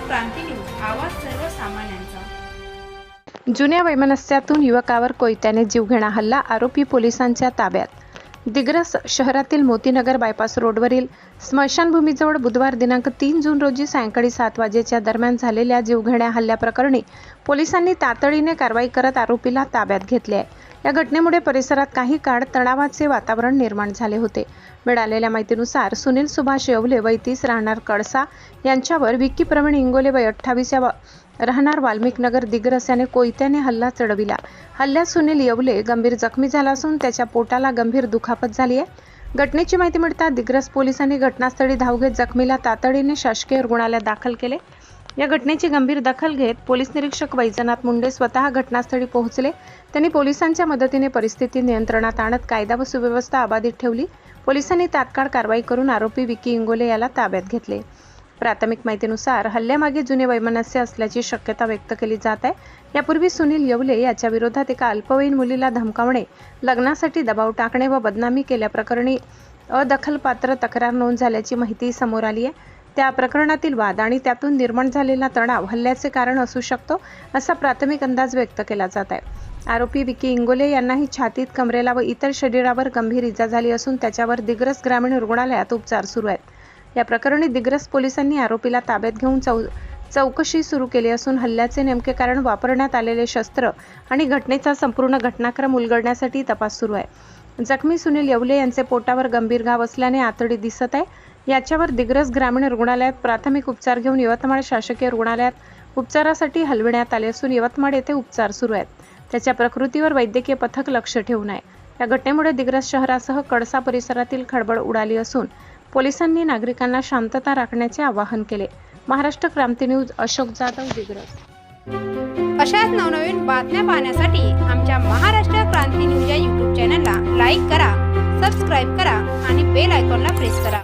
क्रांती news, आवाज सर्वसामान्यांचा। जुन्या वैमनस्यातून युवकावर कोयत्याने जीवघेणा हल्ला, आरोपी पोलिसांच्या ताब्यात। दिग्रस शहरातील मोतीनगर बायपास रोडवरील स्मशानभूमीजवळ बुधवार दिनांक 3 जून रोजी सायंकाळी 7 वाजेच्या दरम्यान झालेल्या जीवघेण्या हल्ल्याप्रकरणी पोलिसांनी तातडीने कारवाई करत आरोपीला ताब्यात घेतले आहे। या घटनेमुळे परिसरात काही काळ तणावाचे वातावरण निर्माण झाले होते। मिळालेल्या माहितीनुसार सुनील सुभाष येवले वय 30 राहणार कळसा यांच्यावर विक्की प्रवीण इंगोले वय 28 राहणार वाल्मिकनगर दिग्रस याने कोयत्याने हल्ला चढविला। हल्ल्यात सुनील येवले गंभीर जखमी झाला असून त्याच्या पोटाला गंभीर दुखापत झाली आहे। घटनेची माहिती मिळताच दिग्रस पोलिसांनी घटनास्थळी धाव घेत जखमीला तातडीने शासकीय रुग्णालयात दाखल केले। या घटनेची गंभीर दखल घेत पोलीस निरीक्षक वैजनाथ मुंडे स्वतः घटनास्थळी पोहोचले। त्यांनी पोलिसांच्या मदतीने परिस्थिती नियंत्रणात आणत कायदा व सुव्यवस्था अबाधित ठेवली। पोलिसांनी तात्काळ कारवाई करून आरोपी विक्की इंगोले याला ताब्यात घेतले। प्राथमिक माहितीनुसार हल्ल्यामागे जुने वैमनस्य असल्याची शक्यता व्यक्त केली जात आहे। यापूर्वी सुनील येवले याच्या विरोधात एका अल्पवयीन मुलीला धमकावणे, लग्नासाठी दबाव टाकणे व बदनामी केल्याप्रकरणी अदखलपात्र तक्रार नोंद झाल्याची माहिती समोर आली आहे। त्या प्रकरणातील वाद आणि त्यातून निर्माण झालेला तणाव हल्ल्याचे कारण असू शकतो, असा प्राथमिक अंदाज व्यक्त केला जात आहे। आरोपी विक्की इंगोले यांनाही छातीत, कमरेला व इतर शरीरावर गंभीर इजा झाली असून त्याच्यावर दिग्रस ग्रामीण रुग्णालयात उपचार सुरू आहेत। या प्रकरणी दिग्रस पोलिसांनी आरोपीला ताब्यात घेऊन चौकशी सुरू केली असून हल्ल्याचे नेमके कारण, वापरण्यात आलेले शस्त्र आणि घटनेचा संपूर्ण घटनाक्रम उलगडण्यासाठी तपास सुरू आहे। जखमी सुनील येवले यांचे पोटावर गंभीर घाव असल्याने आतडी दिसत आहे। याच्यावर दिग्रस ग्रामीण रुग्णालयात प्राथमिक उपचार घेऊन यवतमाळ शासकीय रुग्णालयात उपचारासाठी हलविण्यात आले असून यवतमाळ येथे उपचार सुरू आहेत। त्याच्या प्रकृतीवर वैद्यकीय पथक लक्ष ठेवून आहे। या घटनेमुळे दिग्रस शहरासह कळसा परिसरातील खळबळ उडाली असून पोलिसांनी नागरिकांना शांतता राखण्याचे आवाहन केले। महाराष्ट्र क्रांती न्यूज, अशोक जाधव, दिग्रस। अशाच नवनवीन बातम्या पाहण्यासाठी आमच्या महाराष्ट्र क्रांती न्यूज या YouTube चॅनलला लाईक करा, सबस्क्राईब करा आणि बेल आयकॉनला प्रेस करा।